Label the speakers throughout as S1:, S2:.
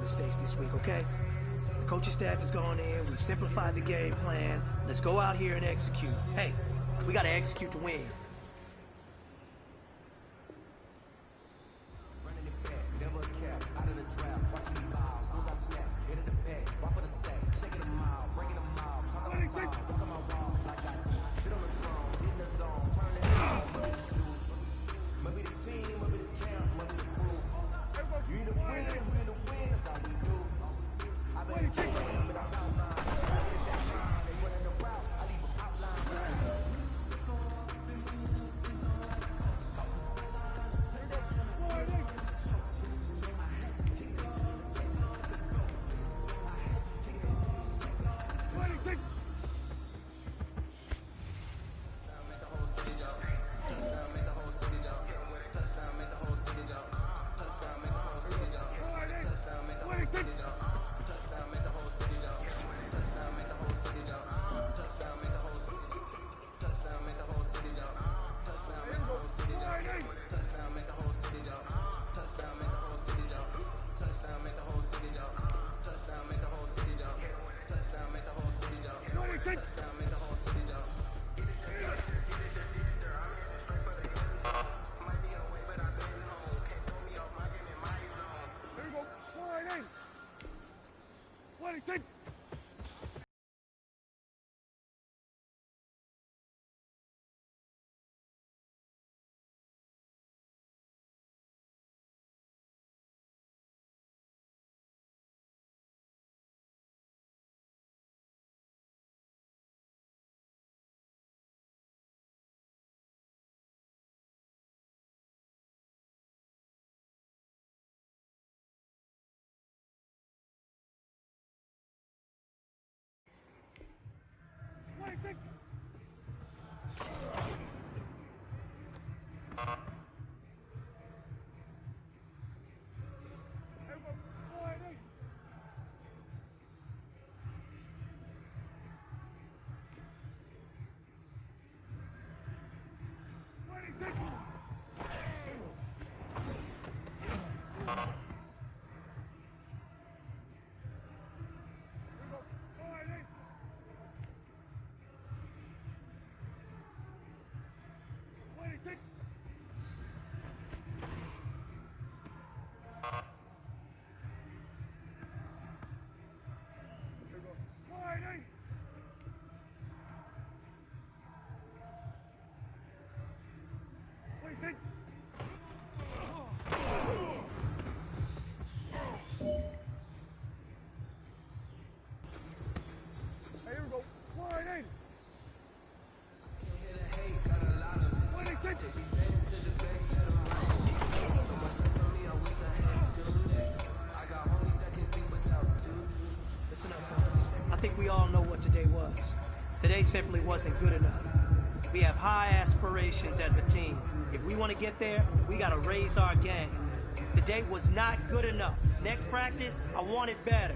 S1: mistakes this week, okay? The coaching staff has gone in. We've simplified the game plan. Let's go out here and execute. Hey, we got to execute to win. Listen up, folks. I think we all know what today was. Today simply wasn't good enough. We have high aspirations as a team. If we want to get there, we got to raise our game. Today was not good enough. Next practice, I want it better.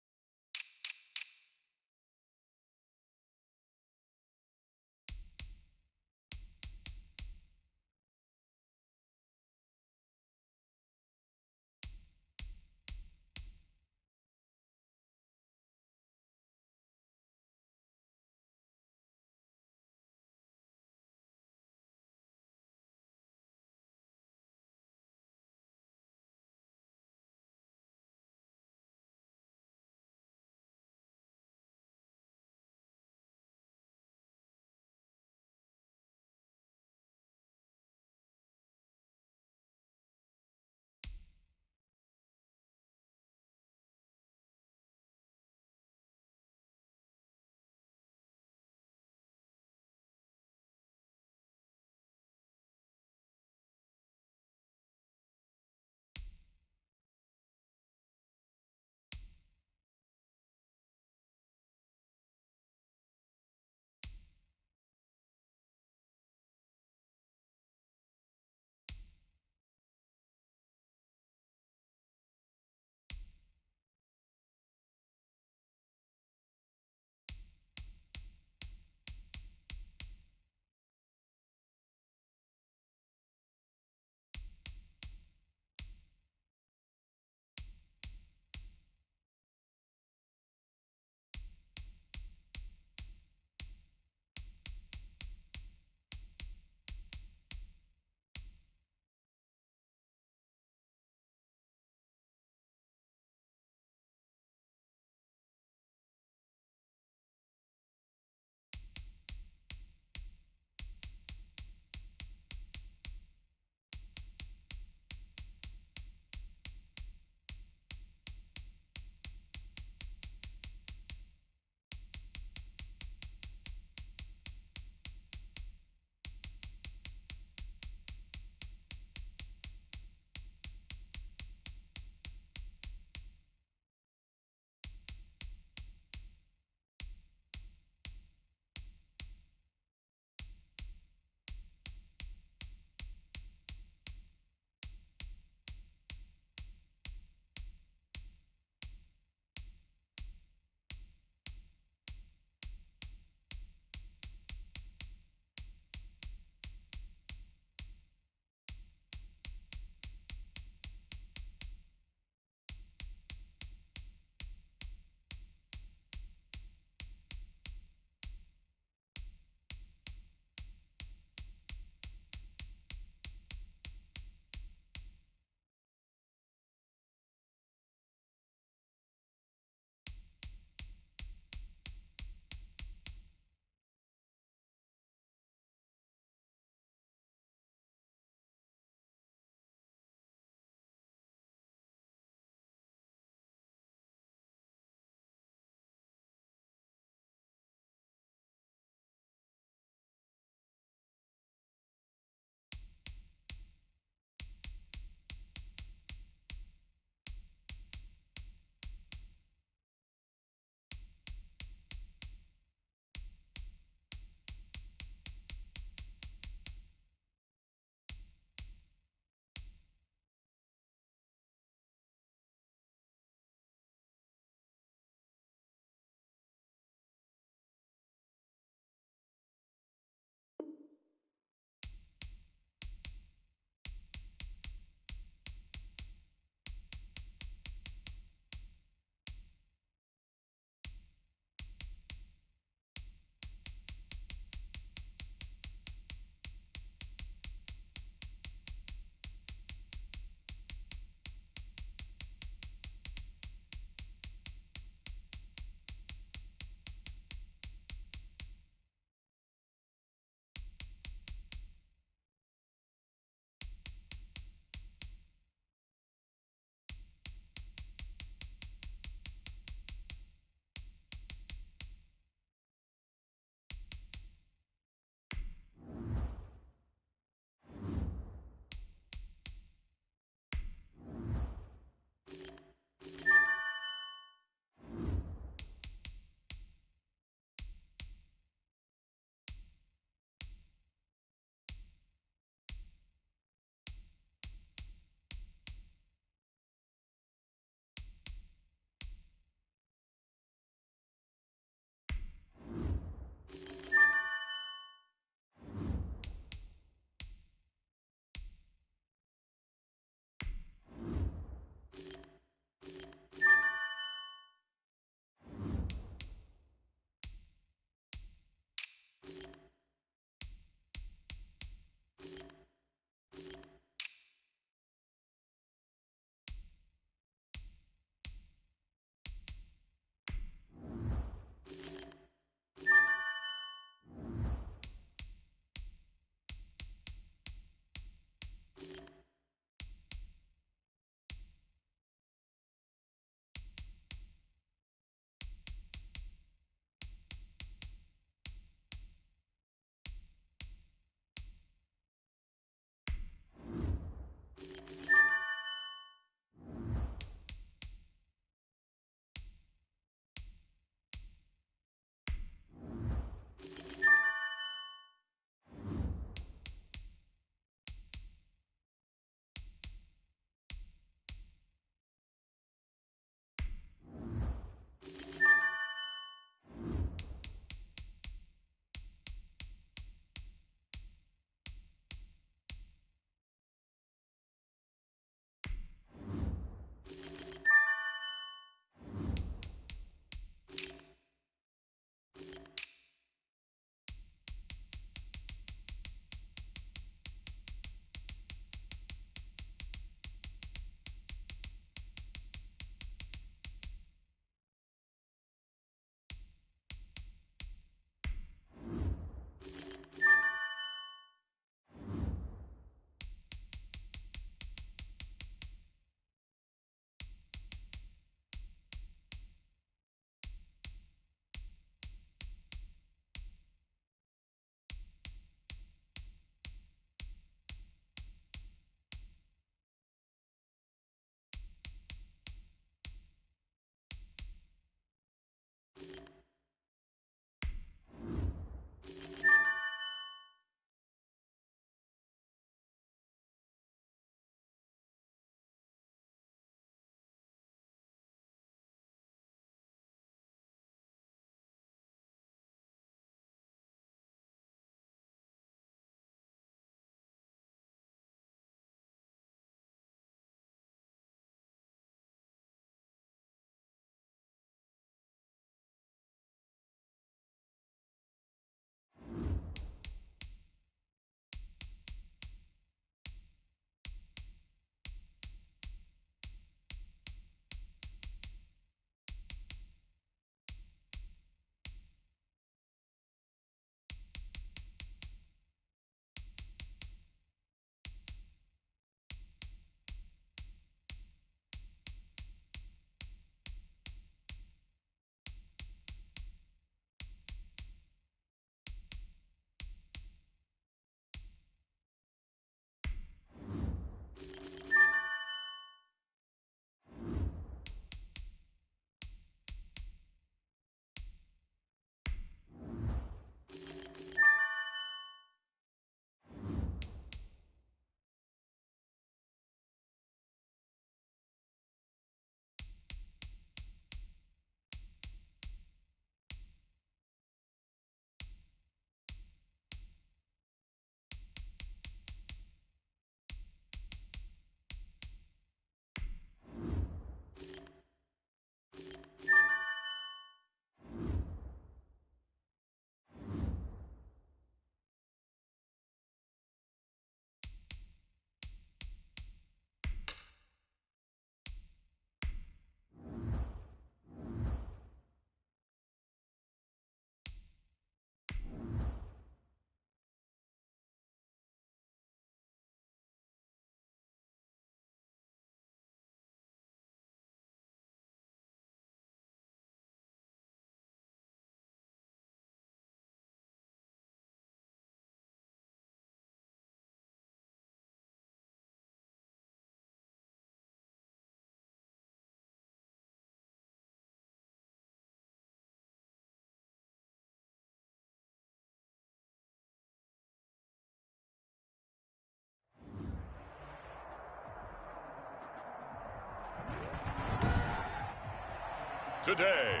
S2: today.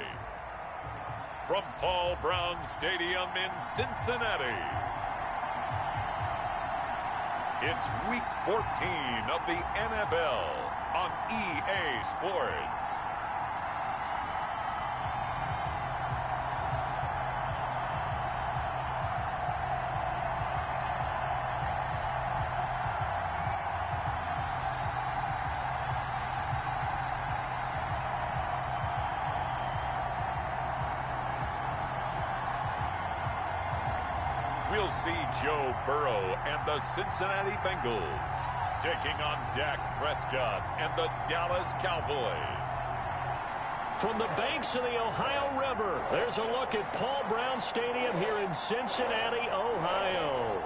S2: From Paul Brown Stadium in Cincinnati, it's Week 14 of the NFL on EA Sports. We'll see Joe Burrow and the Cincinnati Bengals taking on Dak Prescott and the Dallas Cowboys.
S3: From the banks of the Ohio River, there's a look at Paul Brown Stadium here in Cincinnati, Ohio.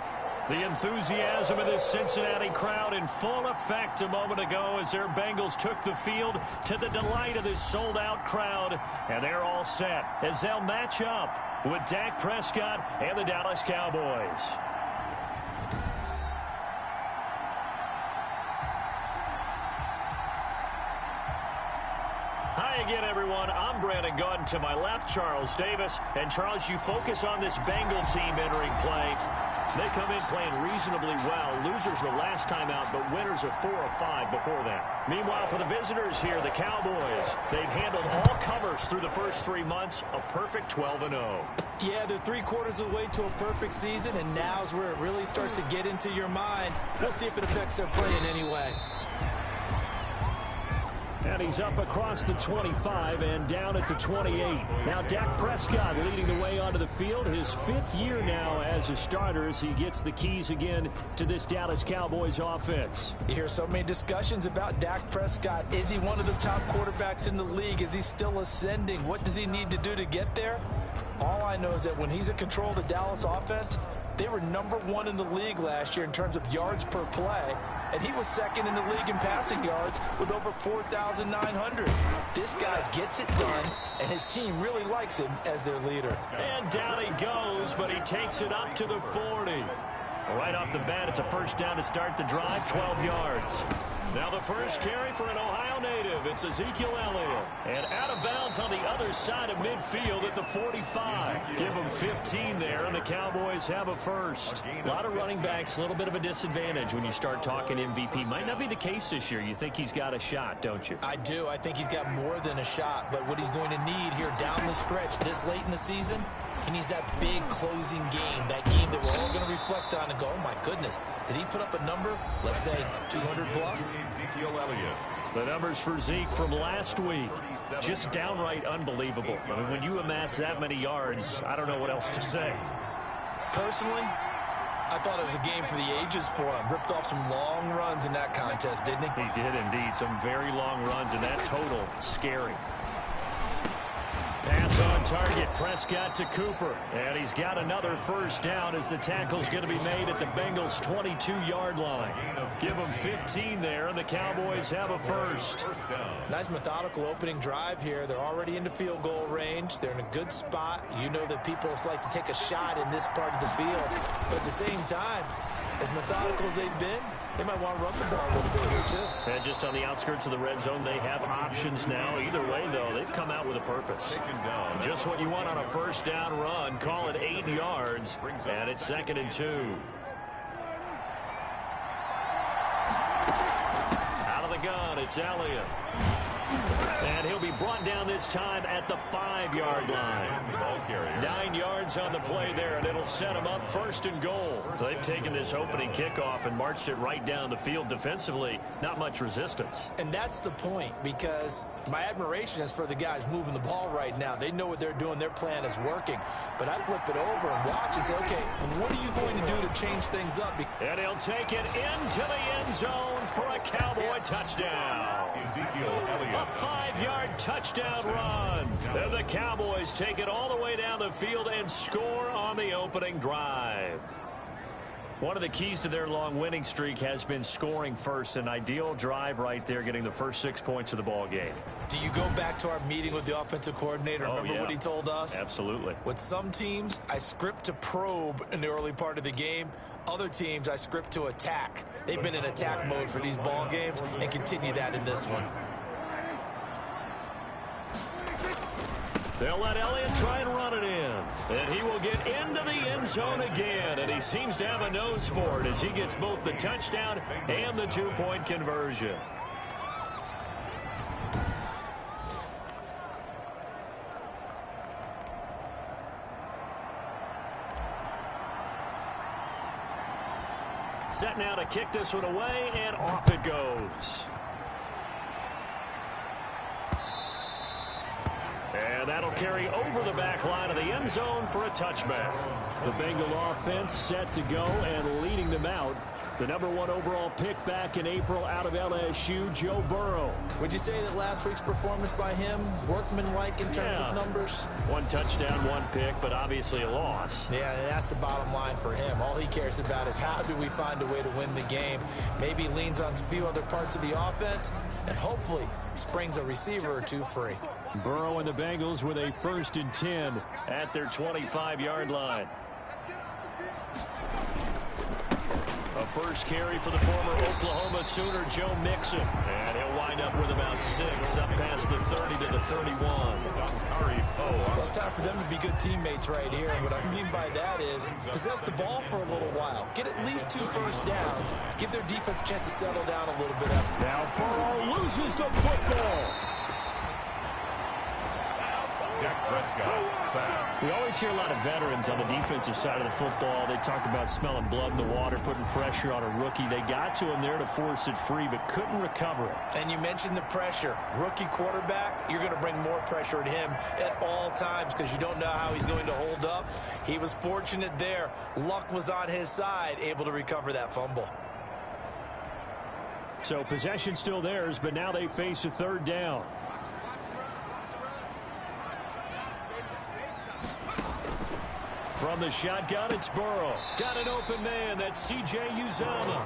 S3: The enthusiasm of this Cincinnati crowd in full effect a moment ago as their Bengals took the field to the delight of this sold-out crowd. And they're all set as they'll match up with Dak Prescott and the Dallas Cowboys. Hi again, everyone. I'm Brandon Gunn. To my left, Charles Davis. And, Charles, you focus on this Bengal team entering play. They come in playing reasonably well. Losers the last time out, but winners of 4 or 5 before that. Meanwhile, for the visitors here, the Cowboys, they've handled all comers through the first 3 months, a perfect 12-0.
S4: Yeah, they're 3/4 of the way to a perfect season, and now's where it really starts to get into your mind. We'll see if it affects their play in any way.
S3: And he's up across the 25 and down at the 28. Now Dak Prescott leading the way onto the field. His 5th year now as a starter as he gets the keys again to this Dallas Cowboys offense.
S4: You hear so many discussions about Dak Prescott. Is he one of the top quarterbacks in the league? Is he still ascending? What does he need to do to get there? All I know is that when he's in control of the Dallas offense, they were #1 in the league last year in terms of yards per play, and he was 2nd in the league in passing yards with over 4,900. This guy gets it done, and his team really likes him as their leader.
S3: And down he goes, but he takes it up to the 40. Right off the bat, it's a first down to start the drive, 12 yards. Now the first carry for an Ohio native. It's Ezekiel Elliott. And out of bounds on the other side of midfield at the 45. Give them 15 there, and the Cowboys have a first. A lot of running backs, a little bit of a disadvantage when you start talking MVP. Might not be the case this year. You think he's got a shot, don't you?
S4: I do. I think he's got more than a shot. But what he's going to need here down the stretch this late in the season, he needs that big closing game, that game that we're all going to reflect on and go, oh, my goodness, did he put up a number, let's say, 200 plus?
S2: Ezekiel Elliott.
S3: The numbers for Zeke from last week, just downright unbelievable. I mean, when you amass that many yards, I don't know what else to say.
S4: Personally, I thought it was a game for the ages for him. Ripped off some long runs in that contest, didn't he?
S3: He did indeed. Some very long runs, and that total, scary. Pass on target, Prescott to Cooper. And he's got another first down as the tackle's going to be made at the Bengals' 22-yard line. Give them 15 there, and the Cowboys have a first.
S4: Nice methodical opening drive here. They're already into field goal range. They're in a good spot. You know that people like to take a shot in this part of the field. But at the same time, as methodical as they've been, they might want to run the ball a little bit here, too.
S3: And just on the outskirts of the red zone, they have options now. Either way, though, they've come out with a purpose. Just what you want on a first down run. Call it 8 yards, and it's 2nd and 2. Out of the gun, it's Elliott. And he'll be brought down this time at the 5-yard line. 9 yards on the play there, and it'll set him up 1st and goal. They've taken this opening kickoff and marched it right down the field defensively. Not much resistance.
S4: And that's the point, because my admiration is for the guys moving the ball right now. They know what they're doing. Their plan is working. But I flip it over and watch and say, okay, what are you going to do to change things up?
S3: And he'll take it into the end zone for a Cowboy touchdown.
S2: Ezekiel Elliott.
S3: A 5-yard touchdown run. And the Cowboys take it all the way down the field and score on the opening drive. One of the keys to their long winning streak has been scoring first. An ideal drive right there, getting the first 6 points of the ball game.
S4: Do you go back to our meeting with the offensive coordinator? Remember what he told us?
S3: Absolutely.
S4: With some teams, I script to probe in the early part of the game. Other teams, I script to attack. They've been in attack mode for these ball games and continue that in this one.
S3: They'll let Elliott try and run it in. And he will get into the end zone again. And he seems to have a nose for it as he gets both the touchdown and the two-point conversion. Set now to kick this one away, and off it goes. And that'll carry over the back line of the end zone for a touchback. The Bengal offense set to go and leading them out. The #1 overall pick back in April out of LSU, Joe Burrow.
S4: Would you say that last week's performance by him, workmanlike in terms of numbers? 1 touchdown, 1 pick, but obviously a loss. Yeah, and that's the bottom line for him. All he cares about is how do we find a way to win the game. Maybe he leans on a few other parts of the offense, and hopefully springs a receiver or two free.
S3: Burrow and the Bengals with a 1st and 10 at their 25-yard line. A first carry for the former Oklahoma Sooner, Joe Mixon. And he'll wind up with about 6, up past the 30 to the 31.
S4: Well, it's time for them to be good teammates right here. And what I mean by that is possess the ball for a little while. Get at least 2 first downs. Give their defense a chance to settle down a little bit.
S3: Now Burrow loses the football.
S2: Dak Prescott, sack.
S3: We always hear a lot of veterans on the defensive side of the football. They talk about smelling blood in the water, putting pressure on a rookie. They got to him there to force it free, but couldn't recover it.
S4: And you mentioned the pressure. Rookie quarterback, you're going to bring more pressure at him at all times because you don't know how he's going to hold up. He was fortunate there. Luck was on his side, able to recover that fumble.
S3: So possession still theirs, but now they face a 3rd down. From the shotgun, it's Burrow. Got an open man. That's C.J. Uzomah.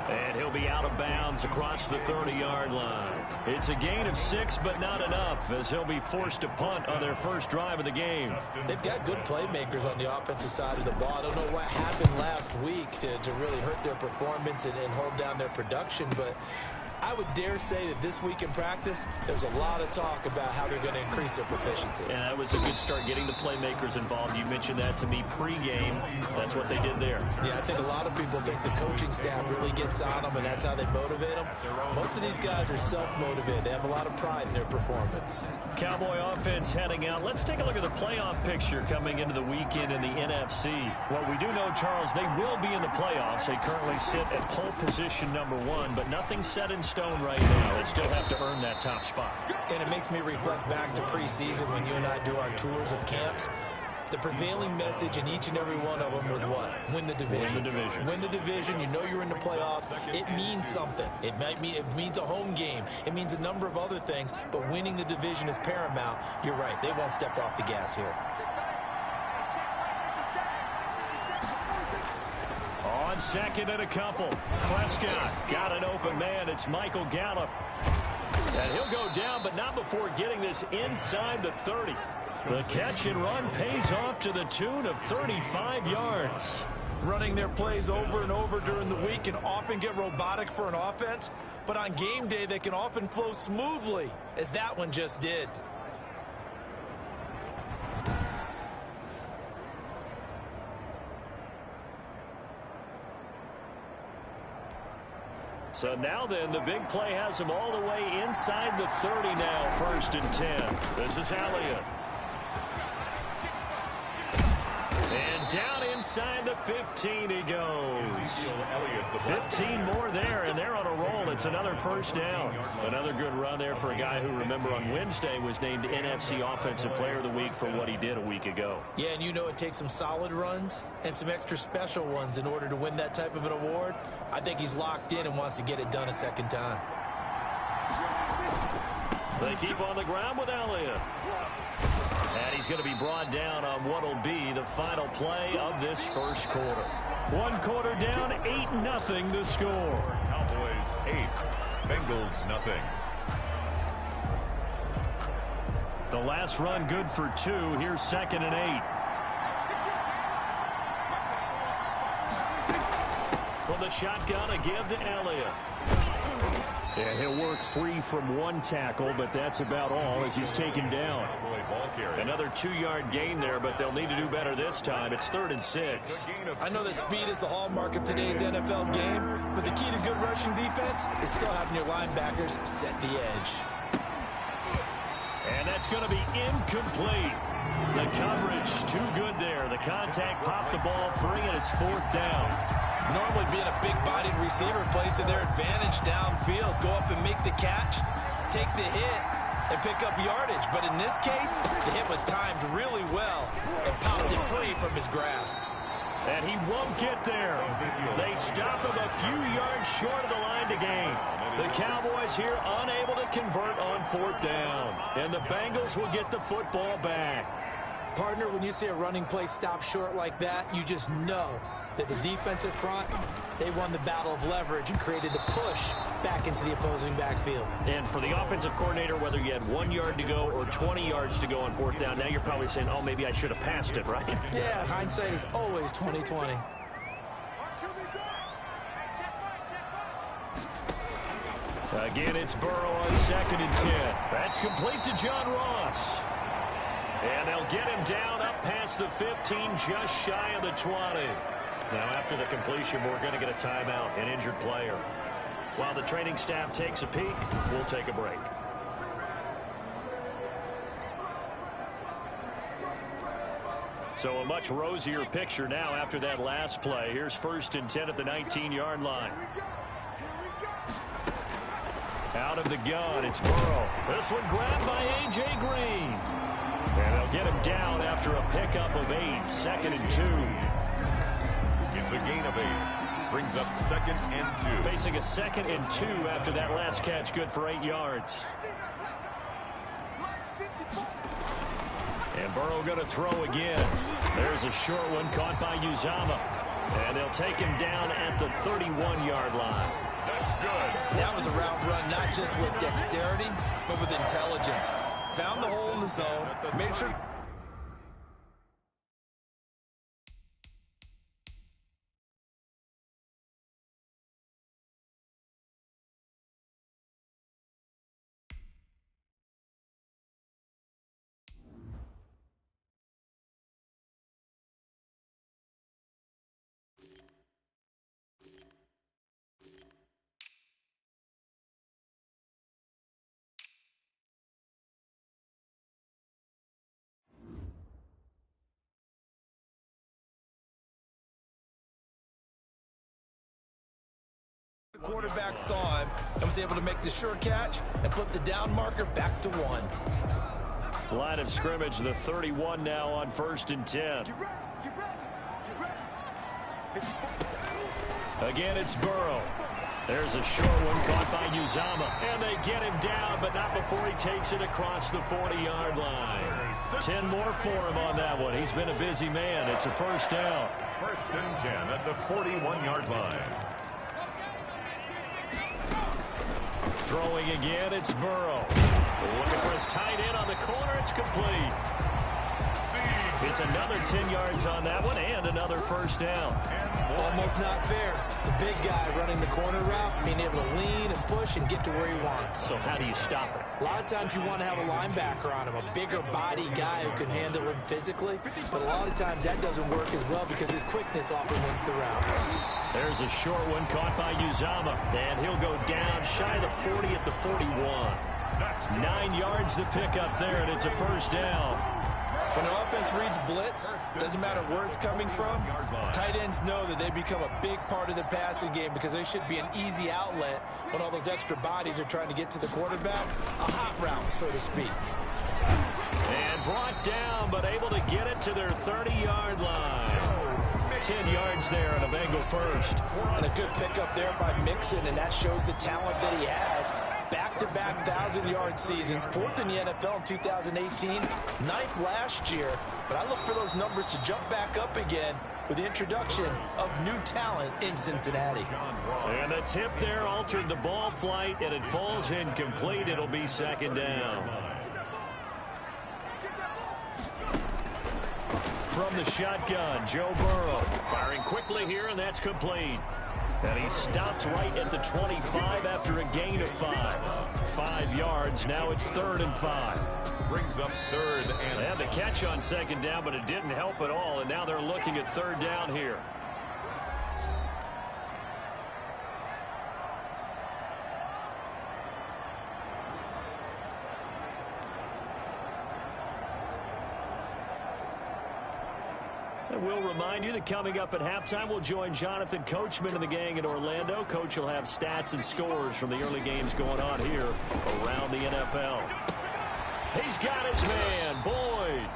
S3: And he'll be out of bounds across the 30-yard line. It's a gain of 6, but not enough, as he'll be forced to punt on their first drive of the game.
S4: They've got good playmakers on the offensive side of the ball. I don't know what happened last week to really hurt their performance and hold down their production, but I would dare say that this week in practice, there's a lot of talk about how they're going to increase their proficiency.
S3: And that was a good start, getting the playmakers involved. You mentioned that to me pregame. That's what they did there.
S4: Yeah, I think a lot of people think the coaching staff really gets on them, and that's how they motivate them. Most of these guys are self-motivated. They have a lot of pride in their performance.
S3: Cowboy offense heading out. Let's take a look at the playoff picture coming into the weekend in the NFC. What we do know, Charles, they will be in the playoffs. They currently sit at pole position #1, but nothing set in stone right now. They still have to earn that top spot.
S4: And it makes me reflect back to preseason when you and I do our tours of camps. The prevailing message in each and every one of them was what? Win the division.
S3: Win the division.
S4: Win the division. You know you're in the playoffs. It means something. It means a home game. It means a number of other things, but winning the division is paramount. You're right. They won't step off the gas here.
S3: On 2nd and a couple. Prescott got an open man. It's Michael Gallup. And he'll go down, but not before getting this inside the 30. The catch and run pays off to the tune of 35 yards.
S4: Running their plays over and over during the week can often get robotic for an offense, but on game day they can often flow smoothly, as that one just did.
S3: So now then, the big play has him all the way inside the 30 now, 1st and 10. This is Elliott. And down inside the 15 he goes. 15 more there, and they're on a roll. It's another 1st down. Another good run there for a guy who, remember, on Wednesday was named NFC Offensive Player of the Week for what he did a week ago.
S4: Yeah, and you know it takes some solid runs and some extra special ones in order to win that type of an award. I think he's locked in and wants to get it done a 2nd time.
S3: They keep on the ground with Elliott. And he's going to be brought down on what will be the final play of this 1st quarter. 1 quarter down, 8-0 the score.
S2: Cowboys 8, Bengals nothing.
S3: The last run good for 2. Here's 2nd and 8. From the shotgun, a give to Elliott. And he'll work free from one tackle, but that's about all as he's taken down. Another 2-yard gain there, but they'll need to do better this time. It's 3rd and 6.
S4: I know that speed is the hallmark of today's NFL game, but the key to good rushing defense is still having your linebackers set the edge.
S3: And that's going to be incomplete. The coverage too good there. The contact popped the ball free, and it's 4th down.
S4: Normally being a big-bodied receiver plays to their advantage downfield. Go up and make the catch, take the hit, and pick up yardage. But in this case, the hit was timed really well and popped it free from his grasp.
S3: And he won't get there. They stop him a few yards short of the line to gain. The Cowboys here unable to convert on 4th down. And the Bengals will get the football back.
S4: Partner, when you see a running play stop short like that, you just know that the defensive front, they won the battle of leverage and created the push back into the opposing backfield.
S3: And for the offensive coordinator, whether you had 1 yard to go or 20 yards to go on 4th down, now you're probably saying, oh, maybe I should have passed it, right?
S4: Yeah, hindsight is always 20/20.
S3: Again, it's Burrow on 2nd and 10. That's complete to John Ross. And they'll get him down up past the 15, just shy of the 20. Now, after the completion, we're going to get a timeout, an injured player. While the training staff takes a peek, we'll take a break. So a much rosier picture now after that last play. Here's 1st and 10 at the 19-yard line. Out of the gun, it's Burrow. This one grabbed by A.J. Green. And they'll get him down after a pickup of 8, 2nd and 2.
S2: It's a gain of 8. Brings up 2nd and 2.
S3: Facing a 2nd and 2 after that last catch, good for 8 yards. And Burrow going to throw again. There's a short one caught by Uzama. And they'll take him down at the 31-yard line.
S2: That's good.
S4: That was a route run not just with dexterity, but with intelligence. Found the hole in the zone, made sure... The quarterback saw him and was able to make the sure catch and flip the down marker back to 1.
S3: Line of scrimmage, the 31 now on 1st and 10. Again, it's Burrow. There's a short one caught by Uzama. And they get him down, but not before he takes it across the 40-yard line. 10 more for him on that one. He's been a busy man. It's a 1st down.
S2: 1st and 10 at the 41-yard line.
S3: Throwing again, it's Burrow. Looking for his tight end on the corner. It's complete. It's another 10 yards on that one and another 1st down.
S4: Almost not fair. The big guy running the corner route, being able to lean and push and get to where he wants.
S3: So how do you stop it?
S4: A lot of times you want to have a linebacker on him, a bigger body guy who can handle him physically. But a lot of times that doesn't work as well because his quickness often wins the route.
S3: There's a short one caught by Uzama. And he'll go down shy of the 40 at the 41. 9 yards to pick up there, and it's a 1st down.
S4: When an offense reads blitz, doesn't matter where it's coming from, tight ends know that they become a big part of the passing game because they should be an easy outlet when all those extra bodies are trying to get to the quarterback. A hot route, so to speak.
S3: And brought down, but able to get it to their 30-yard line. 10 yards there and a Bengal 1st.
S4: And a good pickup there by Mixon, and that shows the talent that he has. Back-to-back 1,000-yard seasons, 4th in the NFL in 2018, 9th last year. But I look for those numbers to jump back up again with the introduction of new talent in Cincinnati.
S3: And the tip there altered the ball flight, and it falls incomplete. It'll be 2nd down. From the shotgun, Joe Burrow firing quickly here, and that's complete. And he stopped right at the 25 after a gain of 5. 5 yards. Now it's 3rd and 5.
S2: Brings up 3rd and...
S3: They had the catch on 2nd down, but it didn't help at all. And now they're looking at 3rd down here. And we'll remind you that coming up at halftime, we'll join Jonathan Coachman and the gang in Orlando. Coach will have stats and scores from the early games going on here around the NFL. He's got his man, Boyd.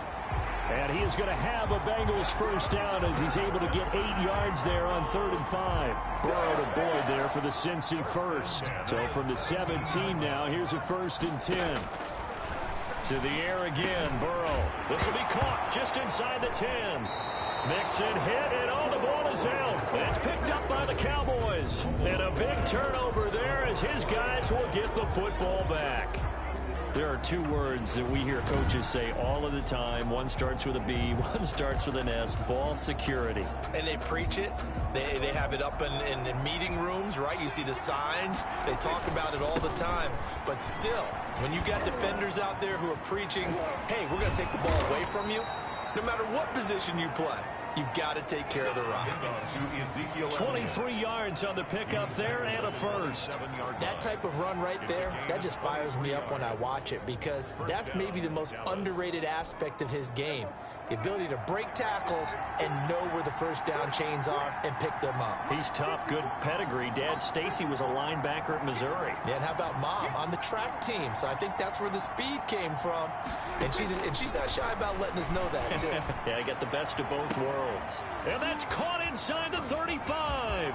S3: And he is going to have a Bengals first down as he's able to get 8 yards there on 3rd and 5. Burrow to Boyd there for the Cincy first. So from the 17 now, here's a 1st and 10. To the air again, Burrow. This will be caught just inside the 10. Mixon hit, and the ball is out. It's picked up by the Cowboys. And a big turnover there as his guys will get the football back. There are 2 words that we hear coaches say all of the time. One starts with a B, one starts with an S, ball security.
S4: And they preach it. They have it up in meeting rooms, right? You see the signs. They talk about it all the time. But still, when you got defenders out there who are preaching, hey, we're going to take the ball away from you, no matter what position you play, you've got to take care of the rock.
S3: 23 yards on the pickup there and a first.
S4: That type of run right there, that just fires me up when I watch it because that's maybe the most underrated aspect of his game. The ability to break tackles and know where the first down chains are and pick them up.
S3: He's tough, good pedigree. Dad Stacy was a linebacker at Missouri.
S4: Yeah, and how about Mom on the track team? So I think that's where the speed came from. And she's not shy about letting us know that, too.
S3: Yeah, I got the best of both worlds. And that's caught inside the 35.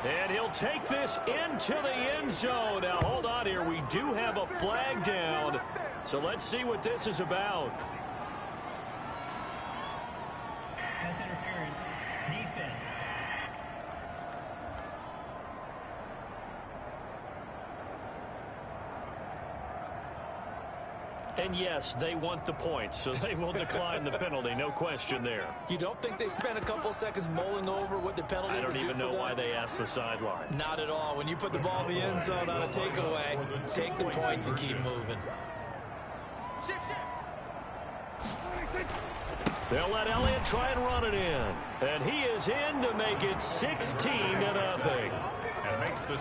S3: And he'll take this into the end zone. Now, hold on here. We do have a flag down. So let's see what this is about.
S5: Pass interference. Defense.
S3: And yes, they want the points, so they will decline the penalty. No question there.
S4: You don't think they spent a couple seconds mulling over what the penalty
S3: I
S4: would
S3: don't
S4: do
S3: even
S4: for
S3: know
S4: them?
S3: why they asked the sideline.
S4: Not at all. When you put the ball in the end zone on a takeaway, take the points and keep moving.
S3: They'll let Elliott try and run it in. And he is in to make it 16-0.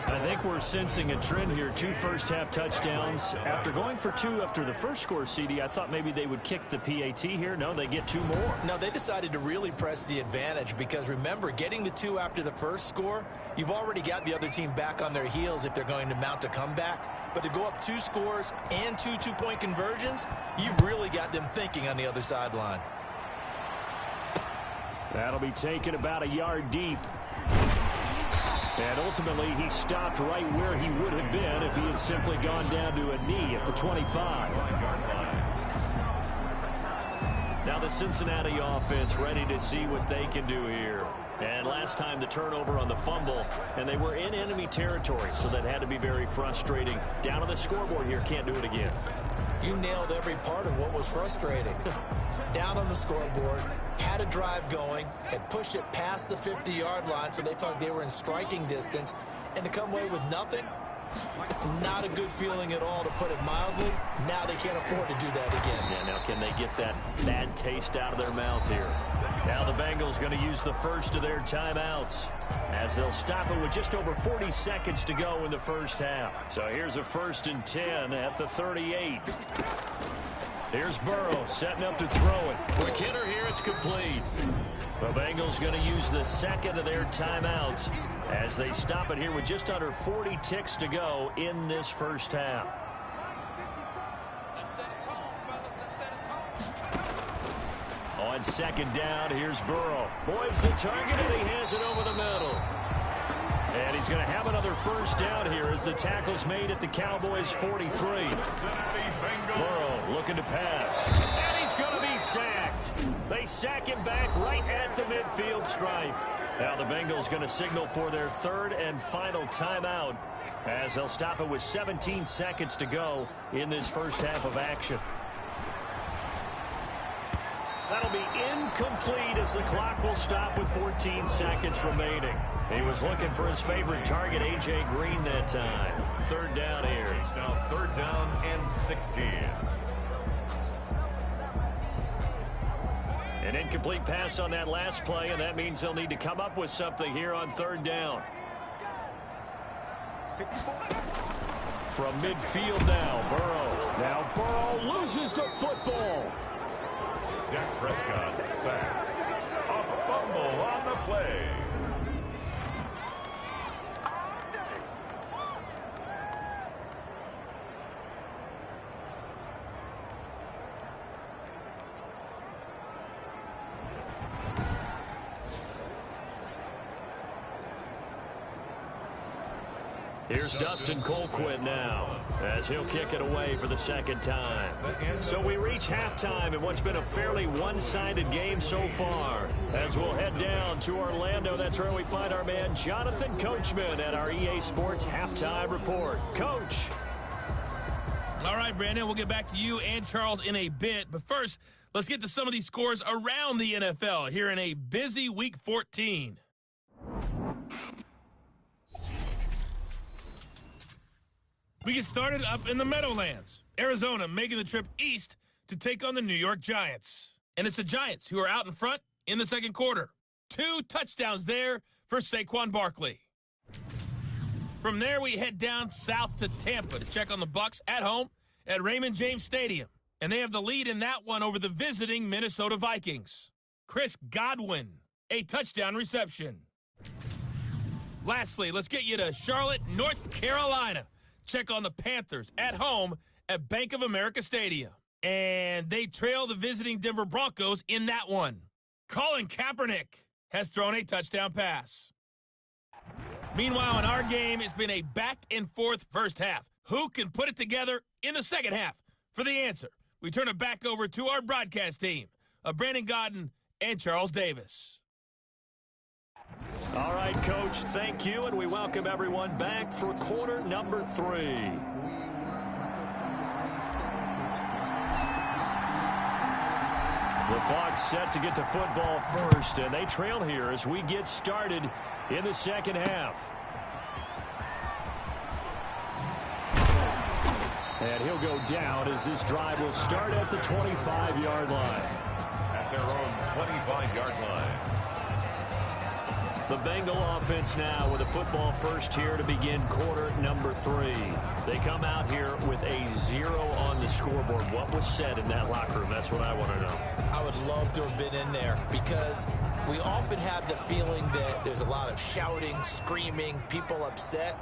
S3: I think we're sensing a trend here. 2 first-half touchdowns. After going for 2 after the first score, CD, I thought maybe they would kick the PAT here. No, they get 2 more.
S4: No, they decided to really press the advantage because, remember, getting the 2 after the first score, you've already got the other team back on their heels if they're going to mount a comeback. But to go up 2 scores and 2 two-point conversions, you've really got them thinking on the other sideline.
S3: That'll be taken about a yard deep. And ultimately, he stopped right where he would have been if he had simply gone down to a knee at the 25. Now the Cincinnati offense ready to see what they can do here. And last time the turnover on the fumble, and they were in enemy territory, so that had to be very frustrating. Down on the scoreboard here, can't do it again.
S4: You nailed every part of what was frustrating. Down on the scoreboard, had a drive going, had pushed it past the 50-yard line so they felt they were in striking distance, and to come away with nothing, not a good feeling at all, to put it mildly. Now they can't afford to do that again.
S3: Yeah, now can they get that bad taste out of their mouth here? Now the Bengals going to use the first of their timeouts as they'll stop it with just over 40 seconds to go in the first half. So here's a 1st and 10 at the 38. Here's Burrow setting up to throw it. Quick hitter here, it's complete. The Bengals going to use the second of their timeouts as they stop it here with just under 40 ticks to go in this first half. On 2nd down, here's Burrow. Boyd's the target, and he has it over the middle. And he's going to have another first down here as the tackle's made at the Cowboys' 43. Burrow looking to pass. And he's going to be sacked. They sack him back right at the midfield stripe. Now the Bengals going to signal for their 3rd and final timeout as they'll stop it with 17 seconds to go in this first half of action. That'll be incomplete as the clock will stop with 14 seconds remaining. He was looking for his favorite target, A.J. Green, that time. Third down here.
S2: It's now third down and 16.
S3: An incomplete pass on that last play, and that means they'll need to come up with something here on third down. From midfield now, Burrow. Now Burrow loses the football.
S2: Dak Prescott sacked. A fumble on the play.
S3: Here's Dustin Colquitt now, as he'll kick it away for the second time. So we reach halftime in what's been a fairly one-sided game so far. As we'll head down to Orlando, that's where we find our man Jonathan Coachman at our EA Sports Halftime Report. Coach.
S6: All right, Brandon, we'll get back to you and Charles in a bit. But first, let's get to some of these scores around the NFL here in a busy Week 14. We get started up in the Meadowlands. Arizona making the trip east to take on the New York Giants. And it's the Giants who are out in front in the second quarter. 2 touchdowns there for Saquon Barkley. From there, we head down south to Tampa to check on the Bucs at home at Raymond James Stadium. And they have the lead in that one over the visiting Minnesota Vikings. Chris Godwin, a touchdown reception. Lastly, let's get you to Charlotte, North Carolina. Check on the Panthers at home at Bank of America Stadium. And they trail the visiting Denver Broncos in that one. Colin Kaepernick has thrown a touchdown pass. Meanwhile, in our game, it's been a back-and-forth first half. Who can put it together in the second half? For the answer, we turn it back over to our broadcast team of Brandon Godden and Charles Davis.
S3: All right, Coach, thank you, and we welcome everyone back for quarter number 3. The Bucs set to get the football first, and they trail here as we get started in the second half. And he'll go down as this drive will start at the 25-yard line.
S2: At their own 25-yard line.
S3: The Bengal offense now with a football first here to begin quarter number 3. They come out here with a 0 on the scoreboard. What was said in that locker room? That's what I want to know.
S4: I would love to have been in there because we often have the feeling that there's a lot of shouting, screaming, people upset.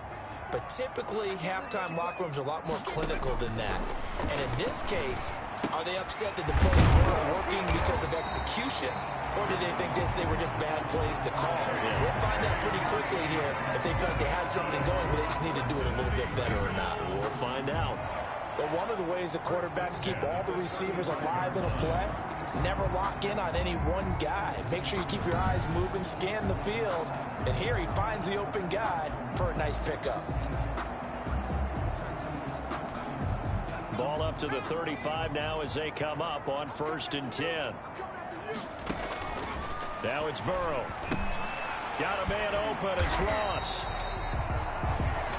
S4: But typically, halftime locker rooms are a lot more clinical than that. And in this case, are they upset that the plays weren't working because of execution? Or did they think they were just bad plays to call? Yeah. We'll find out pretty quickly here if they felt they had something going, but they just need to do it a little bit better or not.
S3: We'll find out.
S4: Well, one of the ways the quarterbacks keep all the receivers alive in a play, never lock in on any one guy. Make sure you keep your eyes moving, scan the field. And here he finds the open guy for a nice pickup.
S3: Ball up to the 35 now as they come up on 1st and 10. Now it's Burrow. Got a man open. It's Ross.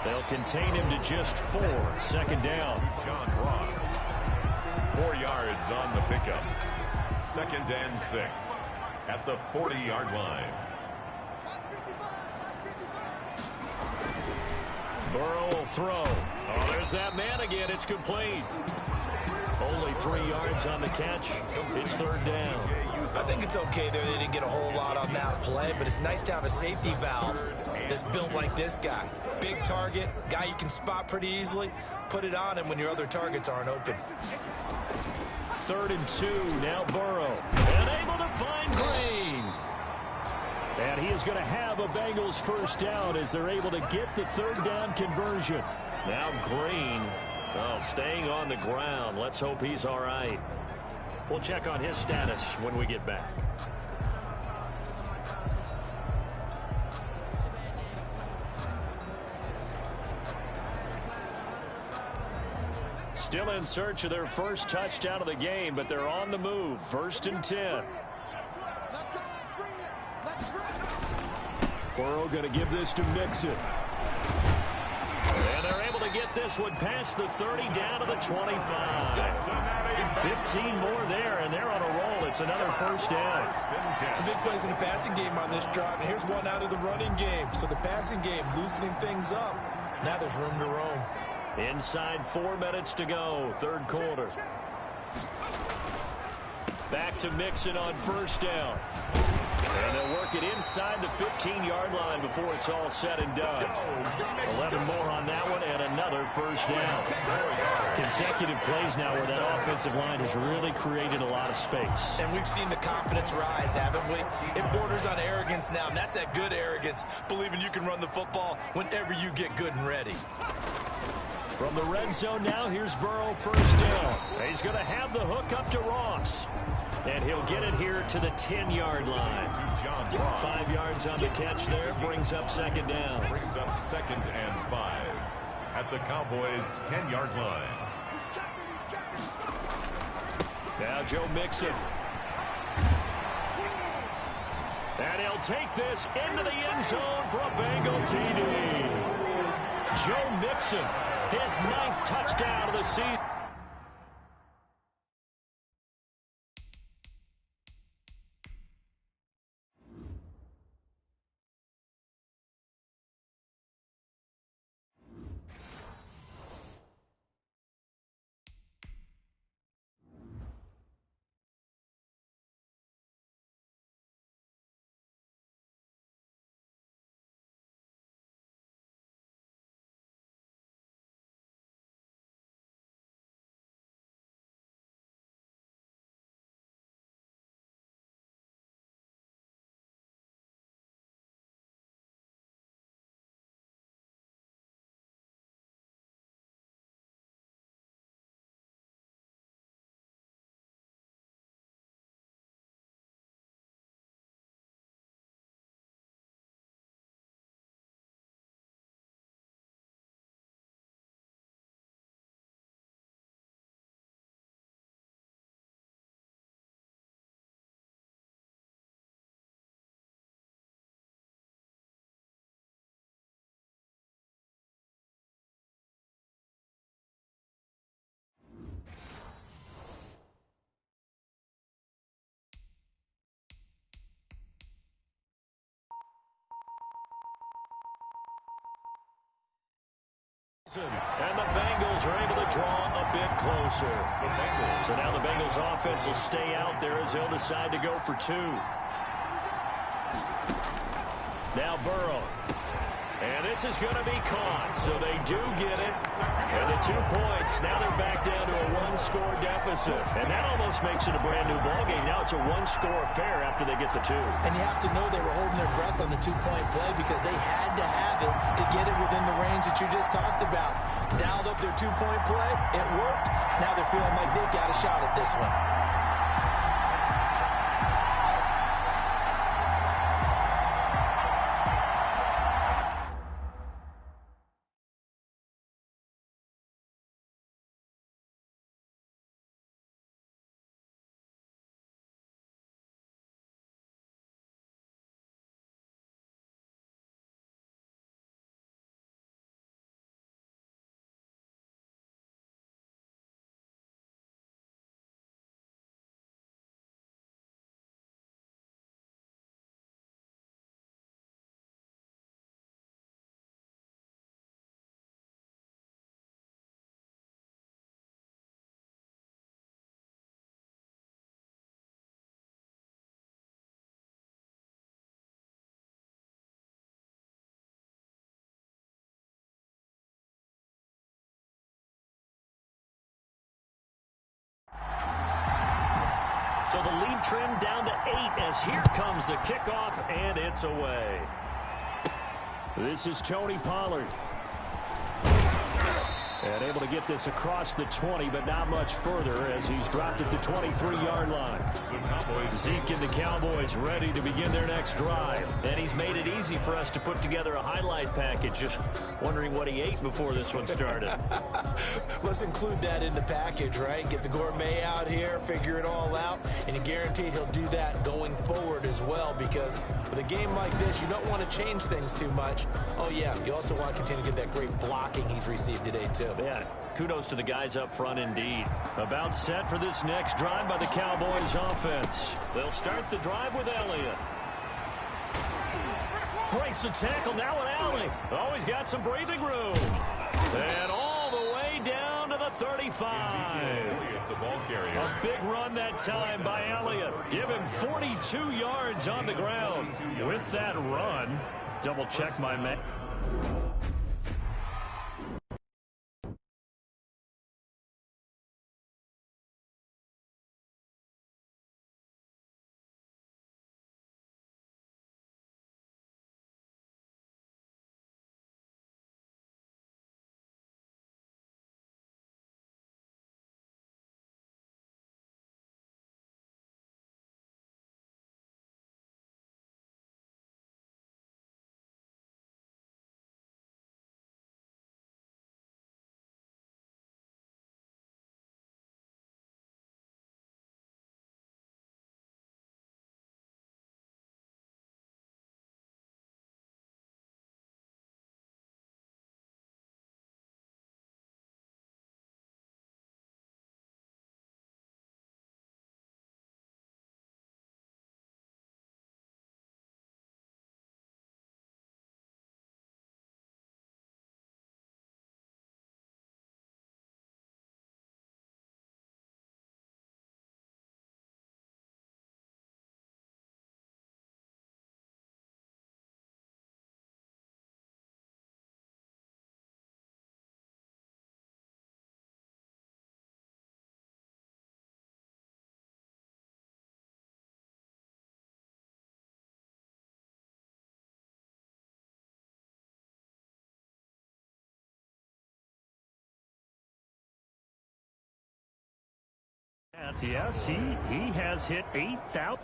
S3: They'll contain him to just 4. Second down.
S2: John Ross. 4 yards on the pickup. 2nd and 6 at the 40-yard line.
S3: Burrow will throw. Oh, there's that man again. It's complete. Only 3 yards on the catch. It's 3rd down.
S4: I think it's okay there. They didn't get a whole lot on that play, but it's nice to have a safety valve that's built like this guy. Big target, guy you can spot pretty easily. Put it on him when your other targets aren't open.
S3: 3rd and 2. Now Burrow. And able to find Green. And he is going to have a Bengals first down as they're able to get the 3rd down conversion. Now Green, staying on the ground. Let's hope he's all right. We'll check on his status when we get back. Still in search of their first touchdown of the game, but they're on the move. 1st and 10. Burrow going to give this to Mixon. And they're able to get this one past the 30 down to the 25. 15 more there, and they're on a roll. It's another first down.
S4: Some big plays in the passing game on this drive, and here's one out of the running game. So the passing game loosening things up. Now there's room to roam.
S3: Inside 4 minutes to go, 3rd quarter. Back to Mixon on 1st down. And they'll work it inside the 15-yard line before it's all said and done. 11 more on that one and another first down. Consecutive plays now where that offensive line has really created a lot of space.
S4: And we've seen the confidence rise, haven't we? It borders on arrogance now, and that's that good arrogance, believing you can run the football whenever you get good and ready.
S3: From the red zone now, here's Burrow, 1st down. He's going to have the hook up to Ross. And he'll get it here to the 10-yard line. 5 yards on the catch there. Brings up 2nd down.
S2: Brings up 2nd and 5 at the Cowboys' 10-yard line.
S3: Now Joe Mixon. And he'll take this into the end zone for a Bengal TD. Joe Mixon, his 9th touchdown of the season. And the Bengals are able to draw a bit closer. So now the Bengals offense will stay out there as they'll decide to go for 2. Now Burrow. And this is going to be caught, so they do get it. And the 2 points, now they're back down to a 1-score deficit. And that almost makes it a brand-new ballgame. Now it's a 1-score affair after they get the 2.
S4: And you have to know they were holding their breath on the 2-point play because they had to have it to get it within the range that you just talked about. Dialed up their 2-point play. It worked. Now they're feeling like they've got a shot at this one.
S3: So the lead trimmed down to 8 as here comes the kickoff, and it's away. This is Tony Pollard. And able to get this across the 20, but not much further as he's dropped it to 23-yard line. Zeke and the Cowboys ready to begin their next drive. And he's made it easy for us to put together a highlight package. Just wondering what he ate before this one started.
S4: Let's include that in the package, right? Get the gourmet out here, figure it all out, and you're guaranteed he'll do that going forward as well, because with a game like this, you don't want to change things too much. Oh, yeah, you also want to continue to get that great blocking he's received today, too.
S3: Yeah, kudos to the guys up front indeed. About set for this next drive by the Cowboys offense. They'll start the drive with Elliott. Breaks the tackle now with Alley. Oh, he's got some breathing room. And all the way down to the 35. A big run that time by Elliott. Give him 42 yards on the ground. With that run, double check my man. Yes, he has hit 8,000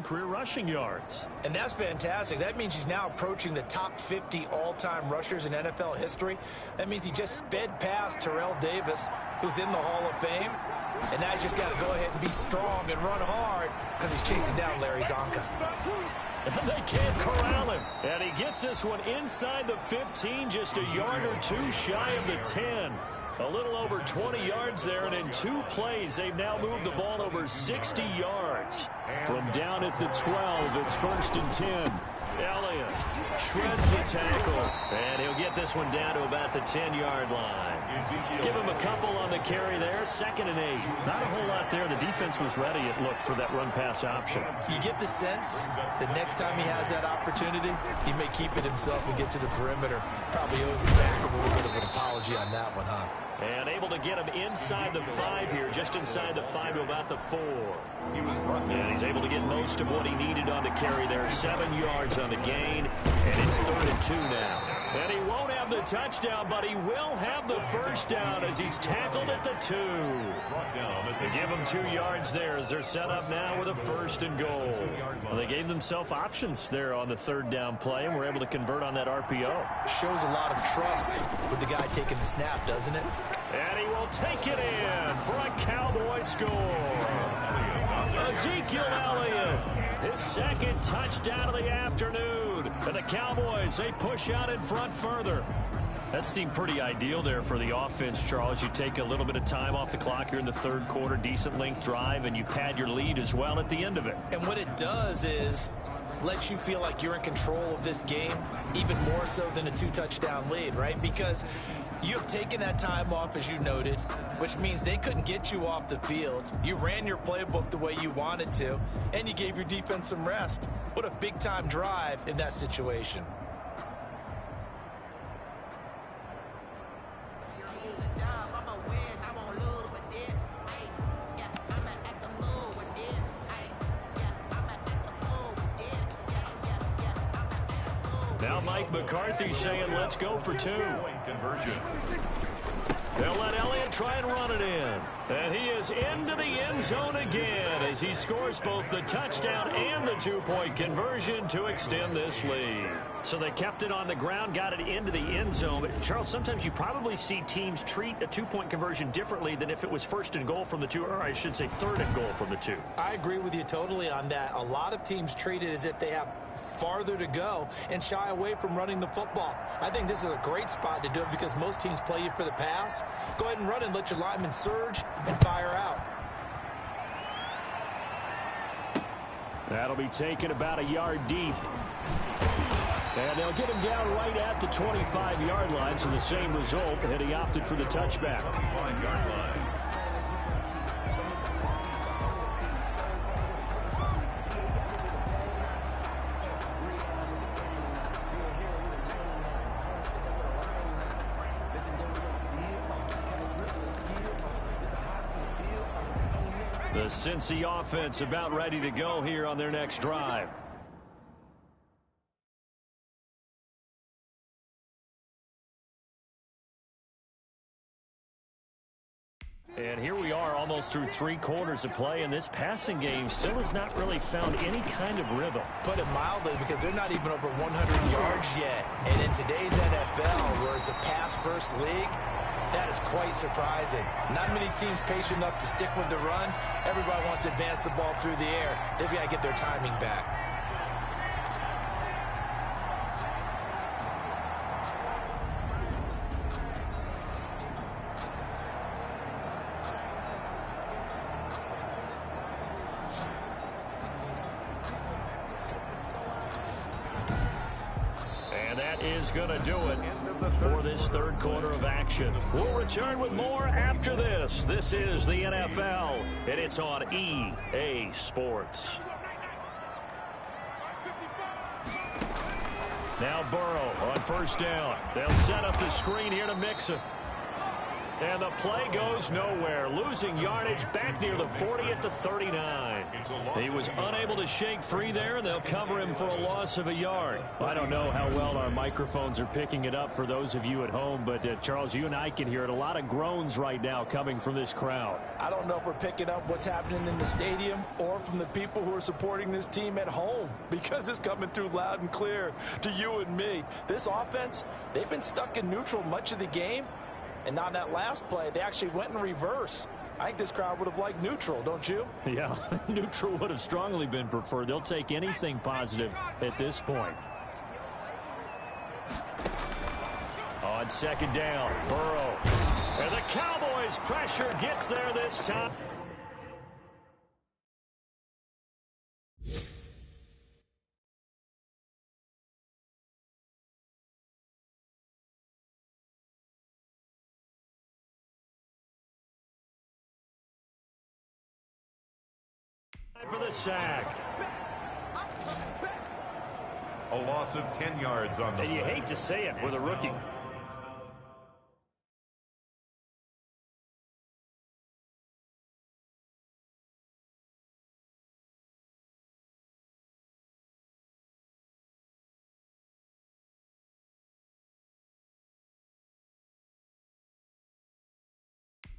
S3: career rushing yards.
S4: And that's fantastic. That means he's now approaching the top 50 all-time rushers in NFL history. That means he just sped past Terrell Davis, who's in the Hall of Fame. And now he's just got to go ahead and be strong and run hard because he's chasing down Larry Zonka.
S3: And they can't corral him. And he gets this one inside the 15, just a yard or two shy of the 10. A little over 20 yards there, and in 2 plays, they've now moved the ball over 60 yards. From down at the 12, it's 1st and 10. Elliott shreds the tackle, and he'll get this one down to about the 10-yard line. Give him a couple on the carry there, 2nd and 8. Not a whole lot there. The defense was ready, it looked, for that run-pass option.
S4: You get the sense that next time he has that opportunity, he may keep it himself and get to the perimeter. Probably owes his back a little bit of an apology on that one, huh?
S3: And able to get him inside the 5 here, just inside the 5 to about the 4. And he's able to get most of what he needed on the carry there. 7 yards on the gain, and it's 3rd and 2 now. And he won't have the touchdown, but he will have the first down as he's tackled at the 2. They give him 2 yards there as they're set up now with a 1st and goal. Well, they gave themselves options there on the 3rd down play, and were able to convert on that RPO.
S4: Shows a lot of trust with the guy taking the snap, doesn't it?
S3: And he will take it in for a Cowboy score. Ezekiel Elliott, his 2nd touchdown of the afternoon. And the Cowboys, they push out in front further. That seemed pretty ideal there for the offense, Charles. You take a little bit of time off the clock here in the 3rd quarter, decent length drive, and you pad your lead as well at the end of it.
S4: And what it does is let you feel like you're in control of this game, even more so than a 2-touchdown lead, right? Because you have taken that time off, as you noted, which means they couldn't get you off the field. You ran your playbook the way you wanted to, and you gave your defense some rest. What a big-time drive in that situation.
S3: Now Mike McCarthy saying let's go for 2. They'll let Elliott try and run it in. And he is into the end zone again as he scores both the touchdown and the 2-point conversion to extend this lead. So they kept it on the ground, got it into the end zone. But Charles, sometimes you probably see teams treat a 2-point conversion differently than if it was first and goal from the 2, or I should say third and goal from the 2.
S4: I agree with you totally on that. A lot of teams treat it as if they have farther to go and shy away from running the football. I think this is a great spot to do it because most teams play you for the pass. Go ahead and run and let your linemen surge and fire out.
S3: That'll be taken about a yard deep. And they'll get him down right at the 25-yard line, so the same result, and he opted for the touchback.
S2: 5-yard line.
S3: The Cincy offense about ready to go here on their next drive. And here we are almost through 3 quarters of play, and this passing game still has not really found any kind of rhythm.
S4: Put it mildly, because they're not even over 100 yards yet. And in today's NFL, where it's a pass-first league, that is quite surprising. Not many teams patient enough to stick with the run. Everybody wants to advance the ball through the air. They've got to get their timing back.
S3: Is going to do it for this third quarter of action. We'll return with more after this. This is the NFL, and it's on EA Sports. Now Burrow on first down. They'll set up the screen here to Mixon. And the play goes nowhere. Losing yardage back near the 40 at the 39. He was unable to shake free there, and they'll cover him for a loss of a yard. I don't know how well our microphones are picking it up for those of you at home, but Charles, you and I can hear it. A lot of groans right now coming from this crowd.
S4: I don't know if we're picking up what's happening in the stadium or from the people who are supporting this team at home, because it's coming through loud and clear to you and me. This offense, they've been stuck in neutral much of the game. And on that last play, they actually went in reverse. I think this crowd would have liked neutral, don't you?
S3: Yeah, neutral would have strongly been preferred. They'll take anything positive at this point. On second down, Burrow. And the Cowboys' pressure gets there this time. For the sack.
S2: A loss of 10 yards on the
S3: And you hate to say it with a rookie.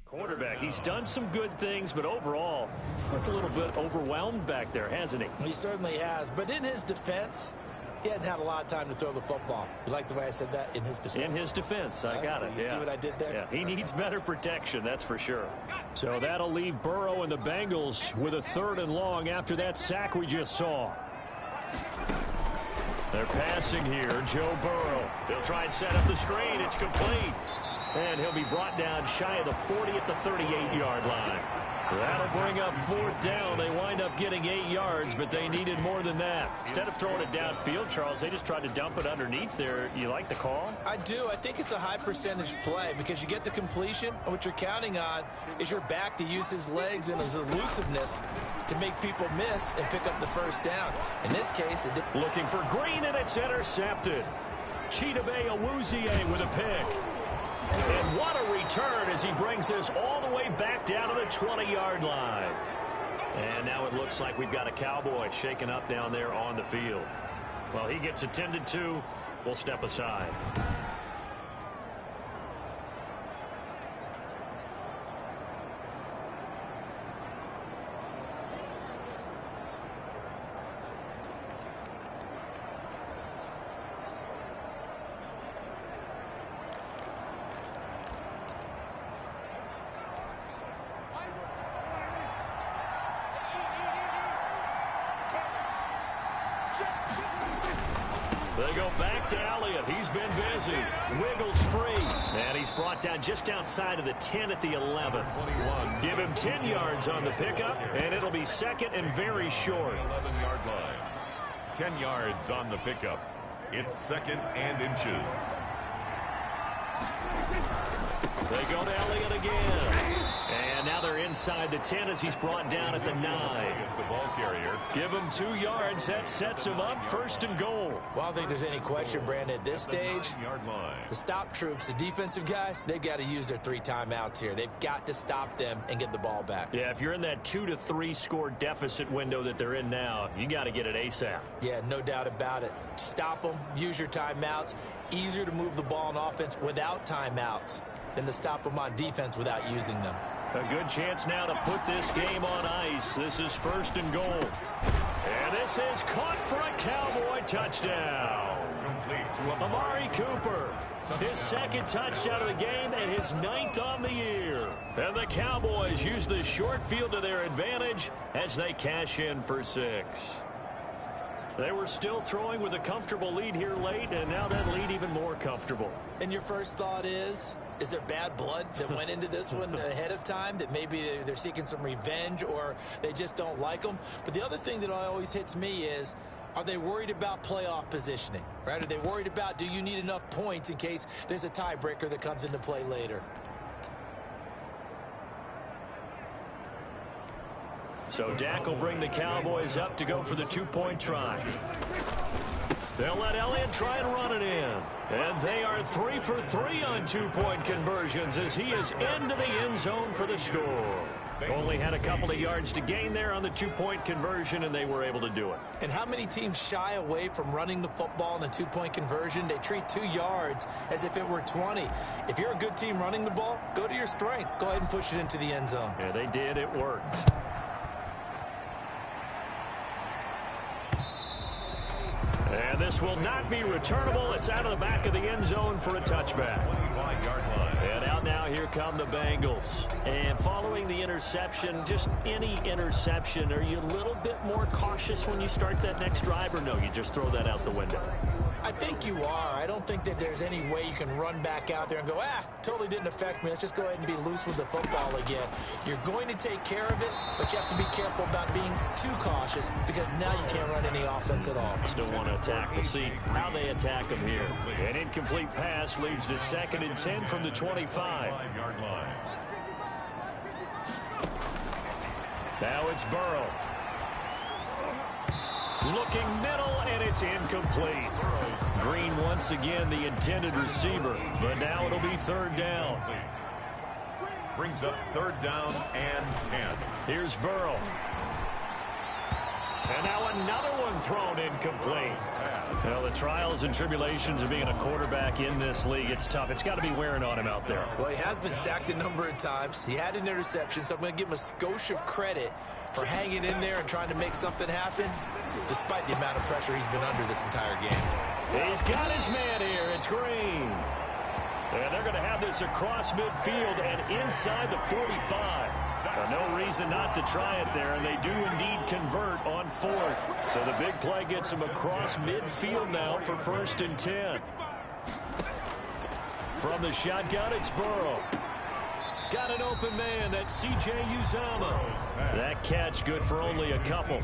S3: Quarterback, he's done some good things, but overall, looked a little bit overwhelmed back there, hasn't he?
S4: He certainly has. But in his defense, he hadn't had a lot of time to throw the football. You like the way I said that? In his defense?
S3: In his defense, I got it.
S4: You see what I did there?
S3: Yeah, he needs better protection, that's for sure. So that'll leave Burrow and the Bengals with a 3rd and long after that sack we just saw. They're passing here, Joe Burrow. They'll try and set up the screen. It's complete. And he'll be brought down shy of the 40 at the 38-yard line. That'll bring up 4th down. They wind up getting 8 yards, but they needed more than that. Instead of throwing it downfield, Charles, they just tried to dump it underneath there. You like the call?
S4: I do. I think it's a high percentage play because you get the completion, and what you're counting on is your back to use his legs and his elusiveness to make people miss and pick up the 1st down. In this case, it did.
S3: Looking for Green, and it's intercepted. Chidobe Awuzie with a pick. And what a return as he brings this all the way back down to the 20-yard line. And now it looks like we've got a Cowboy shaken up down there on the field. Well, he gets attended to will step aside. They go back to Elliott. He's been busy. Wiggles free. And he's brought down just outside of the 10 at the 11. 21. Give him 10 yards on the pickup, and it'll be second and very short.
S2: 11-yard line. 10 yards on the pickup. It's second and inches.
S3: They go to Elliott again. And now they're inside the 10 as he's brought down at the 9.
S2: The ball carrier.
S3: Give him 2 yards. That sets him up first and goal.
S4: Well, I don't think there's any question, Brandon, at this stage.
S2: 9-yard line.
S4: The stop troops, the defensive guys, they've got to use their 3 timeouts here. They've got to stop them and get the ball back.
S3: Yeah, if you're in that 2 to 3 score deficit window that they're in now, you got to get it ASAP.
S4: Yeah, no doubt about it. Stop them, use your timeouts. Easier to move the ball on offense without timeouts than to stop them on defense without using them.
S3: A good chance now to put this game on ice. This is first and goal. And this is caught for a Cowboy touchdown.
S2: Complete to
S3: Amari Cooper. His second touchdown of the game and his 9th on the year. And the Cowboys use the short field to their advantage as they cash in for 6. They were still throwing with a comfortable lead here late, and now that lead even more comfortable.
S4: And your first thought is there bad blood that went into this one ahead of time, that maybe they're seeking some revenge or they just don't like them? But the other thing that always hits me is, are they worried about playoff positioning, right? Are they worried about, do you need enough points in case there's a tiebreaker that comes into play later?
S3: So Dak will bring the Cowboys up to go for the 2-point try. They'll let Elliott try and run it in. And they are 3 for 3 on 2-point conversions as he is into the end zone for the score. Only had a couple of yards to gain there on the 2-point conversion, and they were able to do it.
S4: And how many teams shy away from running the football in the 2-point conversion? They treat 2 yards as if it were 20. If you're a good team running the ball, go to your strength. Go ahead and push it into the end zone.
S3: Yeah, they did. It worked. And this will not be returnable. It's out of the back of the end zone for a touchback.
S2: 25-yard line.
S3: And out now, here come the Bengals. And following the interception, just any interception, are you a little bit more cautious when you start that next drive, or no, you just throw that out the window?
S4: I think you are. I don't think that there's any way you can run back out there and go, totally didn't affect me. Let's just go ahead and be loose with the football again. You're going to take care of it, but you have to be careful about being too cautious because now you can't run any offense at all.
S3: Still want to attack. We'll see how they attack him here. An incomplete pass leads to 2nd and 10 from the 25.
S2: 5-yard line.
S3: Now it's Burrow. Looking middle, and it's incomplete. Green once again the intended receiver, but now it'll be 3rd down.
S2: Brings up 3rd down and 10.
S3: Here's Burrow. And now another one thrown incomplete. Well, the trials and tribulations of being a quarterback in this league, it's tough. It's got to be wearing on him out there.
S4: Well, he has been sacked a number of times. He had an interception, so I'm going to give him a skosh of credit for hanging in there and trying to make something happen, despite the amount of pressure he's been under this entire game.
S3: He's got his man here. It's Green. And they're going to have this across midfield and inside the 45. No reason not to try it there, and they do indeed convert on 4th. So the big play gets them across midfield now for 1st and 10. From the shotgun, it's Burrow. Got an open man. That's C.J. Uzomah. That catch good for only a couple.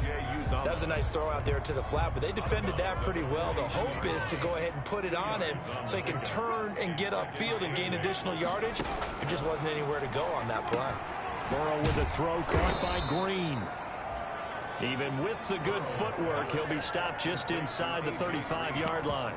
S4: That was a nice throw out there to the flat, but they defended that pretty well. The hope is to go ahead and put it on him so he can turn and get upfield and gain additional yardage. There just wasn't anywhere to go on that play.
S3: Burrow with a throw caught by Green. Even with the good footwork, he'll be stopped just inside the 35-yard line.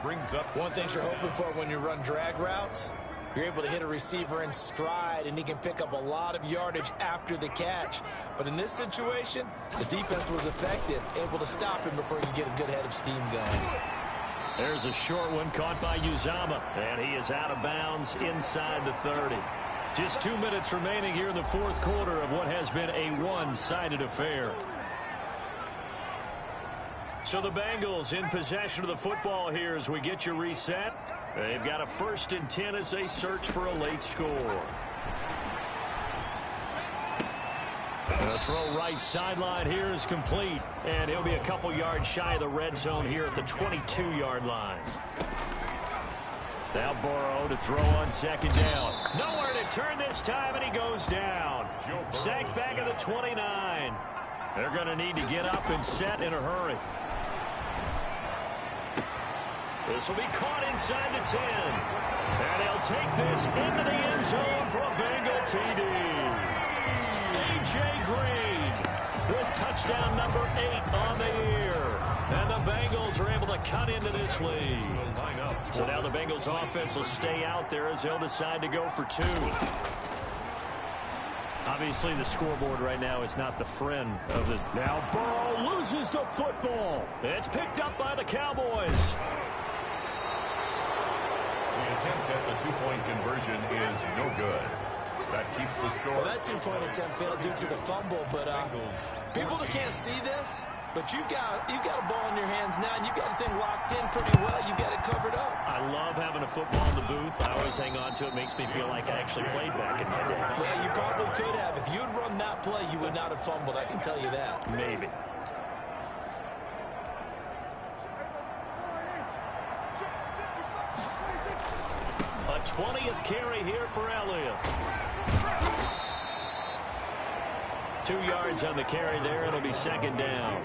S2: Brings up
S4: one thing you're hoping for when you run drag routes, you're able to hit a receiver in stride, and he can pick up a lot of yardage after the catch. But in this situation, the defense was effective, able to stop him before he could get a good head of steam going.
S3: There's a short one caught by Uzama, and he is out of bounds inside the 30. Just 2 minutes remaining here in the fourth quarter of what has been a one-sided affair. So the Bengals in possession of the football here as we get you reset. They've got a 1st and 10 as they search for a late score. The throw right sideline here is complete, and he'll be a couple yards shy of the red zone here at the 22-yard line. Now Burrow to throw on 2nd down. Nowhere to turn this time, and he goes down. Sacked back at the 29. They're going to need to get up and set in a hurry. This will be caught inside the 10. And he'll take this into the end zone for a Bengal TD. A.J. Green with touchdown number 8 on the year. And the Bengals are able to cut into this lead. So now the Bengals offense will stay out there as they'll decide to go for 2. Obviously, the scoreboard right now is not the friend of the... Now Burrow loses the football. It's picked up by the Cowboys.
S2: The attempt at the 2-point conversion is no good. That keeps the score.
S4: Well, that 2-point attempt failed due to the fumble, but people that can't see this, but you've got a ball in your hands now, and you've got the thing locked in pretty well. You've got it covered up.
S3: I love having a football in the booth. I always hang on to it. Makes me feel like I actually played back in my day.
S4: Well, you probably could have. If you'd run that play, you would not have fumbled. I can tell you that.
S3: Maybe. A 20th carry here for Elliott. 2 yards on the carry there. It'll be 2nd down.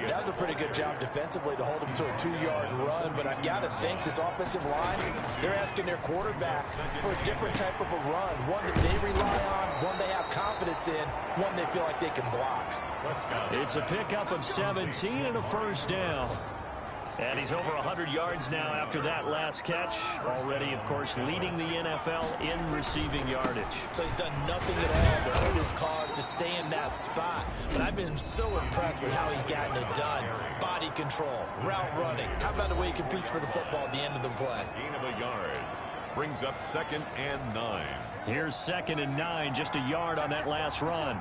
S4: That was a pretty good job defensively to hold him to a 2-yard run, but I've got to think this offensive line, they're asking their quarterback for a different type of a run, one that they rely on, one they have confidence in, one they feel like they can block.
S3: It's a pickup of 17 and a 1st down. And he's over 100 yards now after that last catch. Already, of course, leading the NFL in receiving yardage.
S4: So he's done nothing at all to hurt his cause to stay in that spot. But I've been so impressed with how he's gotten it done. Body control, route running. How about the way he competes for the football at the end of the play?
S2: Gain of a yard. Brings up 2nd and 9.
S3: Here's 2nd and 9, just a yard on that last run.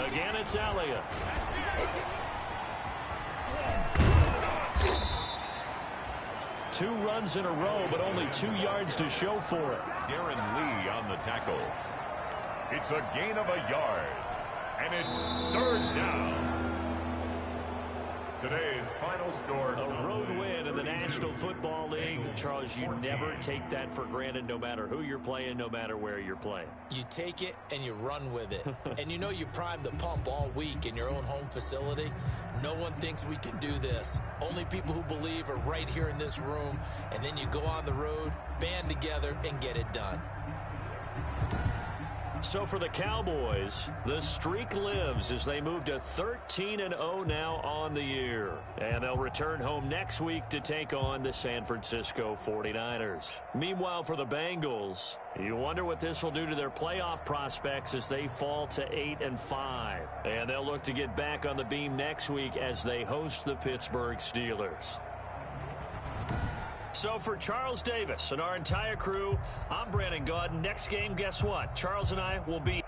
S3: Again, it's Elliott. Two runs in a row, but only 2 yards to show for it.
S2: Darren Lee on the tackle. It's a gain of a yard. And it's 3rd down. Today's final score.
S3: A road win in the National Football League. Charles, you never take that for granted no matter who you're playing, no matter where you're playing.
S4: You take it and you run with it. And you know you primed the pump all week in your own home facility. No one thinks we can do this. Only people who believe are right here in this room. And then you go on the road, band together, and get it done.
S3: So for the Cowboys, the streak lives as they move to 13-0 now on the year. And they'll return home next week to take on the San Francisco 49ers. Meanwhile, for the Bengals, you wonder what this will do to their playoff prospects as they fall to 8-5. And they'll look to get back on the beam next week as they host the Pittsburgh Steelers. So for Charles Davis and our entire crew, I'm Brandon Gaudin. Next game, guess what? Charles and I will be